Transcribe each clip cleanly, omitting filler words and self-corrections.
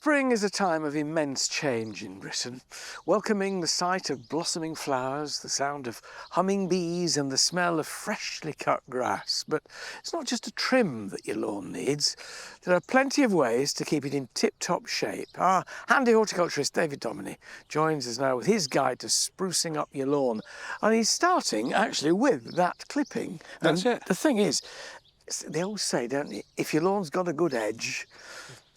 Spring is a time of immense change in Britain, welcoming the sight of blossoming flowers, the sound of humming bees and the smell of freshly cut grass. But it's not just a trim that your lawn needs. There are plenty of ways to keep it in tip-top shape. Our handy horticulturist David Dominy joins us now with his guide to sprucing up your lawn. And he's starting actually with that clipping. That's it. The thing is, they always say, don't they, if your lawn's got a good edge,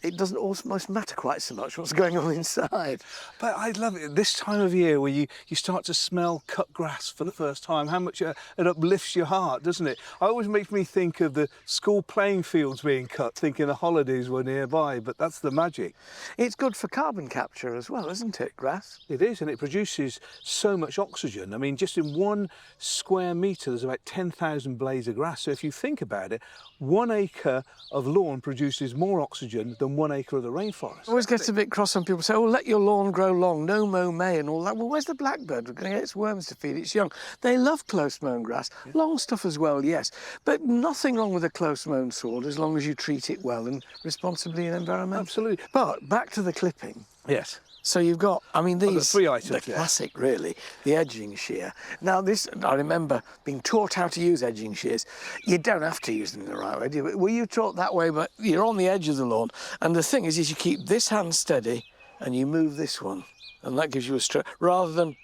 it doesn't almost matter quite so much what's going on inside. But I love it this time of year where you start to smell cut grass for the first time, how much it uplifts your heart, doesn't it? It always makes me think of the school playing fields being cut, thinking the holidays were nearby, but that's the magic. It's good for carbon capture as well, isn't it, grass? It is, and it produces so much oxygen. I mean, just in 1 square metre, there's about 10,000 blades of grass. So if you think about it, 1 acre of lawn produces more oxygen than 1 acre of the rainforest. I always get a bit cross when people say, oh, let your lawn grow long, no mow May and all that. Well, where's the blackbird? We're going to get its worms to feed its young. They love close-mown grass. Yeah. Long stuff as well, yes. But nothing wrong with a close-mown sward as long as you treat it well and responsibly and environmentally. Absolutely. But back to the clipping. Yes. So you've got, I mean, these, the 3 items, the classic, really, the edging shear. Now, this, I remember being taught how to use edging shears. You don't have to use them in the right way, do you? Were you taught that way, but you're on the edge of the lawn. And the thing is you keep this hand steady and you move this one. And that gives you a stroke. Rather than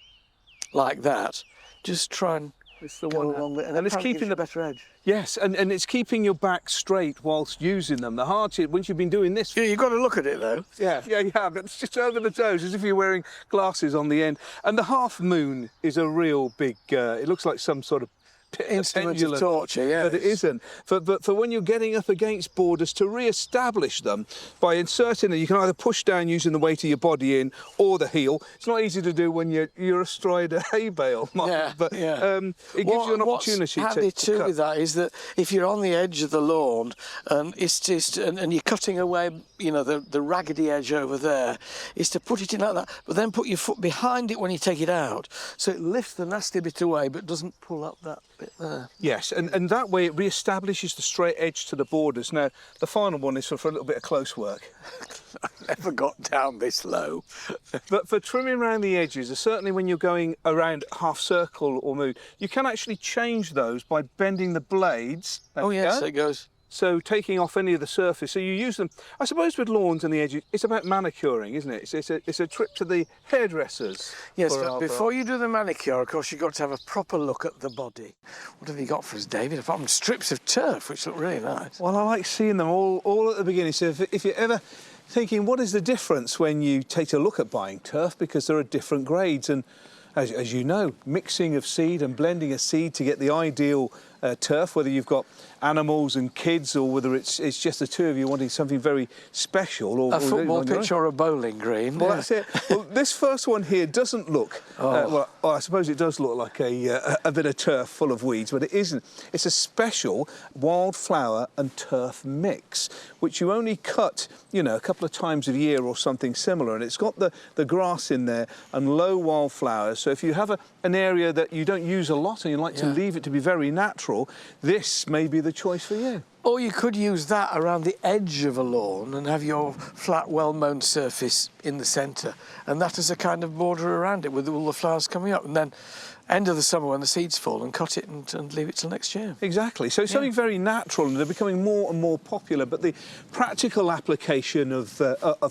like that, just try and it's the go one along with it. And it's keeping the better edge. Yes, and it's keeping your back straight whilst using them. The hardship, once you've been doing this... Yeah, you've got to look at it, though. Yeah, but it's just over the toes, as if you're wearing glasses on the end. And the half moon is a real big... it looks like some sort of instrument of torture, yeah. But it isn't. But for when you're getting up against borders, to re-establish them by inserting it, you can either push down using the weight of your body in or the heel. It's not easy to do when you're astride a hay bale, yeah, but it gives you an opportunity what's handy to too cut. with that is that if you're on the edge of the lawn and and you're cutting away, you know, the raggedy edge over there, is to put it in like that, but then put your foot behind it when you take it out, so it lifts the nasty bit away but doesn't pull up that bit there. Yes, and that way it re-establishes the straight edge to the borders. Now, the final one is for a little bit of close work. I've never got down this low. But for trimming around the edges, certainly when you're going around half circle or moon, you can actually change those by bending the blades. Oh yes, it goes. So taking off any of the surface, so you use them. I suppose with lawns and the edges, it's about manicuring, isn't it? It's a trip to the hairdressers. Yes, but before you do the manicure, of course, you've got to have a proper look at the body. What have you got for us, David? Apart from strips of turf, which look really nice. Well, I like seeing them all at the beginning. So if you're ever thinking, what is the difference when you take a look at buying turf? Because there are different grades, and as you know, mixing of seed and blending a seed to get the ideal turf, whether you've got animals and kids or whether it's just the two of you wanting something very special. Or a football pitch or a bowling green. Well, that's it. Well, this first one here doesn't look, well, I suppose it does look like a bit of turf full of weeds, but it isn't. It's a special wildflower and turf mix, which you only cut, you know, a couple of times a year or something similar, and it's got the grass in there and low wildflowers. So if you have an area that you don't use a lot and you like to leave it to be very natural, this may be the choice for you. Or you could use that around the edge of a lawn and have your flat, well-mown surface in the centre, and that as a kind of border around it with all the flowers coming up, and then end of the summer when the seeds fall and cut it and leave it till next year. Exactly. So it's something very natural, and they're becoming more and more popular. But the practical application of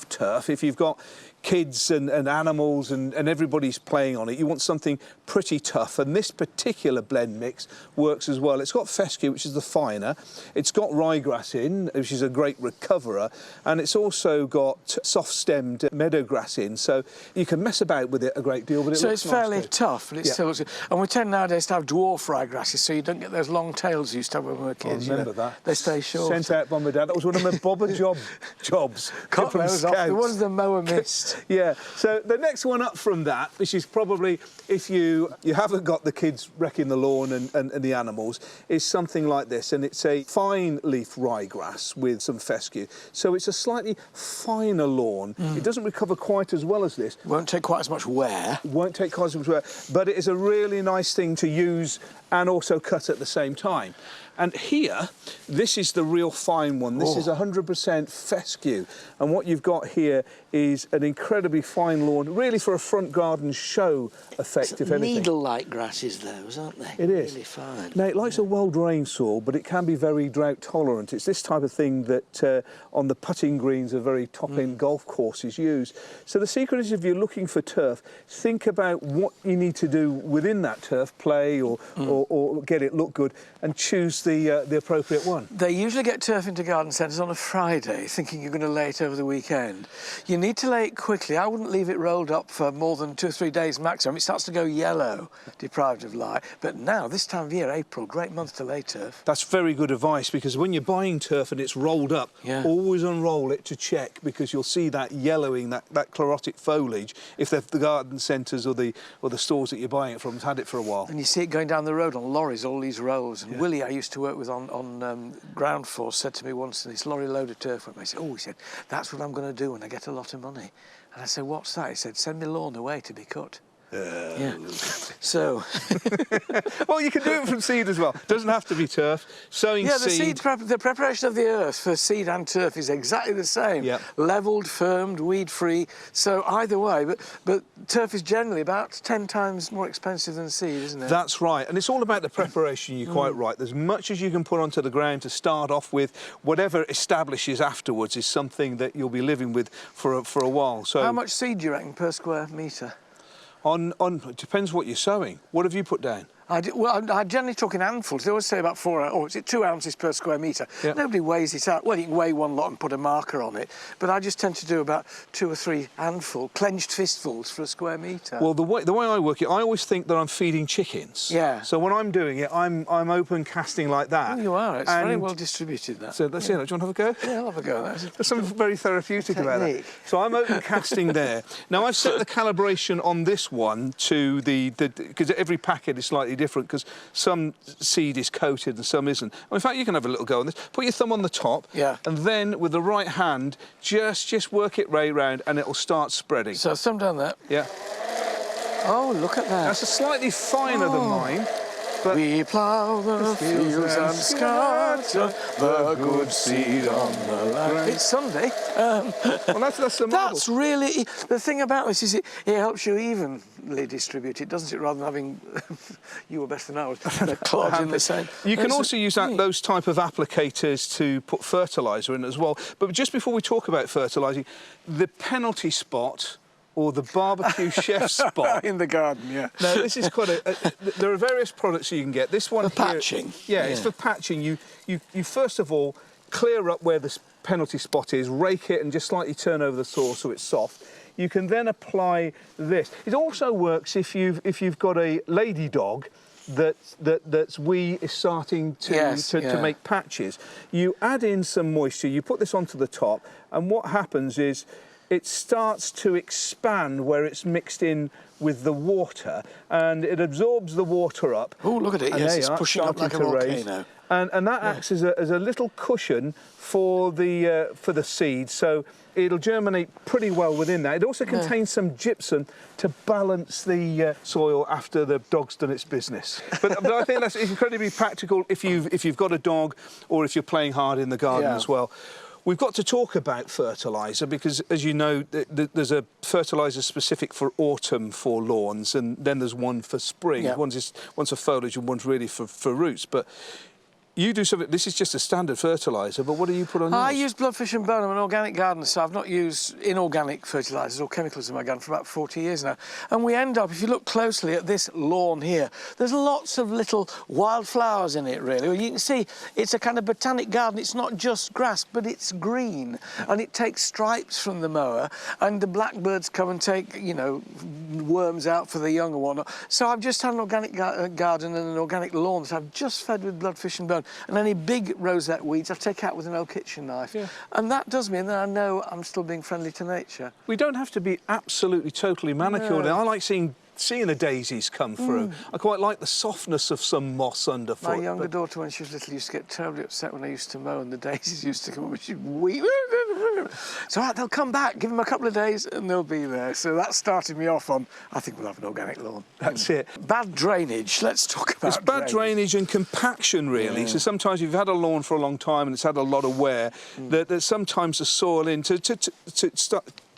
turf, if you've got kids and animals and everybody's playing on it, you want something pretty tough, and this particular blend mix works as well. It's got fescue, which is the finer, it's got ryegrass in, which is a great recoverer, and it's also got soft-stemmed meadowgrass in, so you can mess about with it a great deal, but it looks it's fairly nice tough, but it still looks good. And we tend nowadays to have dwarf ryegrasses, so you don't get those long tails you used to have when we were kids. I remember that. They stay short. Sent out by my dad. That was one of my bobber jobs. Cut those off. The ones the mower missed. Yeah, so the next one up from that, which is probably, if you haven't got the kids wrecking the lawn and the animals, is something like this, and it's a fine leaf ryegrass with some fescue. So it's a slightly finer lawn. It doesn't recover quite as well as this. Won't take quite as much wear. Won't take quite as much wear, but it is a really nice thing to use and also cut at the same time. And here, this is the real fine one. This is 100% fescue. And what you've got here is an incredibly fine lawn, really for a front garden show effect, if anything. Needle-like grasses, those, aren't they? It is. Really fine. Now, it likes a well-drained soil, but it can be very drought-tolerant. It's this type of thing that on the putting greens of very top-end golf courses use. So the secret is, if you're looking for turf, think about what you need to do within that turf, play or get it look good, and choose the appropriate one. They usually get turf into garden centres on a Friday, thinking you're going to lay it over the weekend. You need to lay it quickly. I wouldn't leave it rolled up for more than 2 or 3 days maximum. It starts to go yellow, deprived of light. But now, this time of year, April, great month to lay turf. That's very good advice, because when you're buying turf and it's rolled up, always unroll it to check, because you'll see that yellowing, that chlorotic foliage, if the garden centres or the stores that you're buying it from has had it for a while. And you see it going down the road on lorries, all these rows. And Willie, I used to work with on ground force, said to me once, this lorry load of turf went by. He said, he said, that's what I'm going to do when I get a lot of money. And I said, what's that? He said, send me lawn away to be cut. So well, you can do it from seed as well. Doesn't have to be turf. Sowing seed. The preparation of the earth for seed and turf is exactly the same. Levelled, firmed, weed-free. So either way, but turf is generally about 10 times more expensive than seed, isn't it? That's right, and it's all about the preparation. You're quite right. There's much as you can put onto the ground to start off with. Whatever establishes afterwards is something that you'll be living with for a while. So how much seed do you reckon per square metre? It depends what you're sowing. What have you put down? I generally talk in handfuls. They always say about 2 ounces per square metre. Nobody weighs it out. Well, you can weigh one lot and put a marker on it, but I just tend to do about 2 or 3 handfuls, clenched fistfuls for a square metre. Well, the way I work it, I always think that I'm feeding chickens. So when I'm doing it, I'm open casting like that. Oh, you are. It's very well distributed, that. So let's do you want to have a go? Yeah, I'll have a go. There's something very therapeutic about that. So I'm open casting there. Now, I've set the calibration on this one to because every packet is slightly different, because some seed is coated and some isn't. Well, in fact, you can have a little go on this. Put your thumb on the top, and then with the right hand, just work it right round, and it'll start spreading. So thumb down there. Oh, look at that. That's slightly finer than mine. But we plough the fields and scatter the good seed on the land. It's Sunday. Well, that's the model. That's really... The thing about this is it helps you evenly distribute it, doesn't it, rather than having... you were better than I was. Clods in the same... You can also use those type of applicators to put fertiliser in as well. But just before we talk about fertilising, the penalty spot... or the barbecue chef spot. In the garden, Now, this is quite there are various products you can get. This one for patching. It's for patching. You first of all clear up where the penalty spot is, rake it and just slightly turn over the soil so it's soft. You can then apply this. It also works if you've got a lady dog that's wee is starting to make patches. You add in some moisture, you put this onto the top, and what happens is it starts to expand where it's mixed in with the water, and it absorbs the water up. Oh, look at it! Yes, it's pushing up like a volcano. And that acts as a little cushion for the seed, so it'll germinate pretty well within that. It also contains some gypsum to balance the soil after the dog's done its business. But I think that's incredibly practical if you've got a dog or if you're playing hard in the garden as well. We've got to talk about fertiliser because, as you know, there's a fertiliser specific for autumn for lawns, and then there's one for spring. One's for foliage and one's really for roots. But you do something. This is just a standard fertiliser, but what do you put on yours? I use bloodfish and bone. I'm an organic gardener, so I've not used inorganic fertilisers or chemicals in my garden for about 40 years now. And we end up, if you look closely at this lawn here, there's lots of little wildflowers in it, really. You can see it's a kind of botanic garden. It's not just grass, but it's green, and it takes stripes from the mower, and the blackbirds come and take, you know, worms out for the young and whatnot. So I've just had an organic garden and an organic lawn that I've just fed with bloodfish and bone. And any big rosette weeds I take out with an old kitchen knife. And that does mean that I know I'm still being friendly to nature. We don't have to be absolutely totally manicured. I like seeing the daisies come through. I quite like the softness of some moss underfoot. My younger daughter, when she was little, used to get terribly upset when I used to mow and the daisies used to come up and she'd weep. But it's all right, they'll come back. Give them a couple of days and they'll be there. So that started me off on, I think we'll have an organic lawn. That's it. Bad drainage. Let's talk about It's bad drainage and compaction, really. Yeah. So sometimes you've had a lawn for a long time and it's had a lot of wear, that sometimes the soil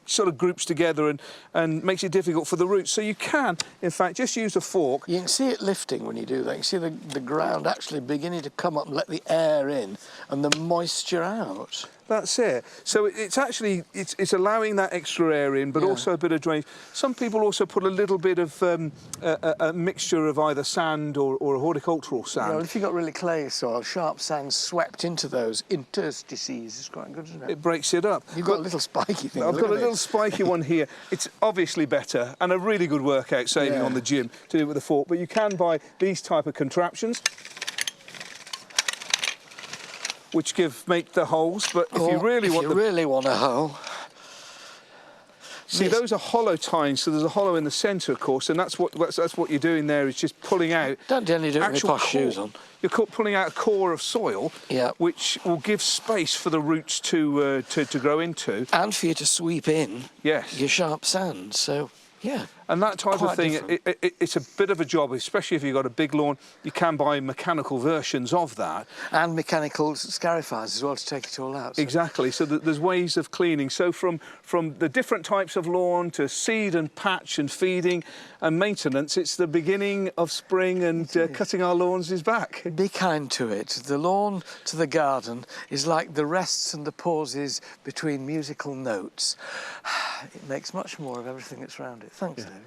sort of groups together and makes it difficult for the roots. So you can, in fact, just use a fork. You can see it lifting when you do that. You see the ground actually beginning to come up and let the air in and the moisture out. That's it. So it's actually, it's allowing that extra air in, but also a bit of drainage. Some people also put a little bit of a mixture of either sand or a horticultural sand. Well, if you've got really clay soil, sharp sand swept into those interstices is quite good, isn't it? It breaks it up. You've got a little spiky thing. I've got a little spiky one here. It's obviously better and a really good workout saving on the gym to do it with a fork, but you can buy these type of contraptions which make the holes, but if you really want a hole. See, those are hollow tines, so there's a hollow in the centre, of course, and that's what you're doing there, is just pulling out. Don't generally do it with posh shoes on. You're pulling out a core of soil, which will give space for the roots to grow into, and for you to sweep in. Yes. Your sharp sand. So yeah. And that type of thing, it's a bit of a job, especially if you've got a big lawn. You can buy mechanical versions of that. And mechanical scarifiers as well to take it all out. So. Exactly, so there's ways of cleaning. So from the different types of lawn to seed and patch and feeding and maintenance, it's the beginning of spring, and cutting our lawns is back. Be kind to it. The lawn to the garden is like the rests and the pauses between musical notes. It makes much more of everything that's around it. Thanks, David.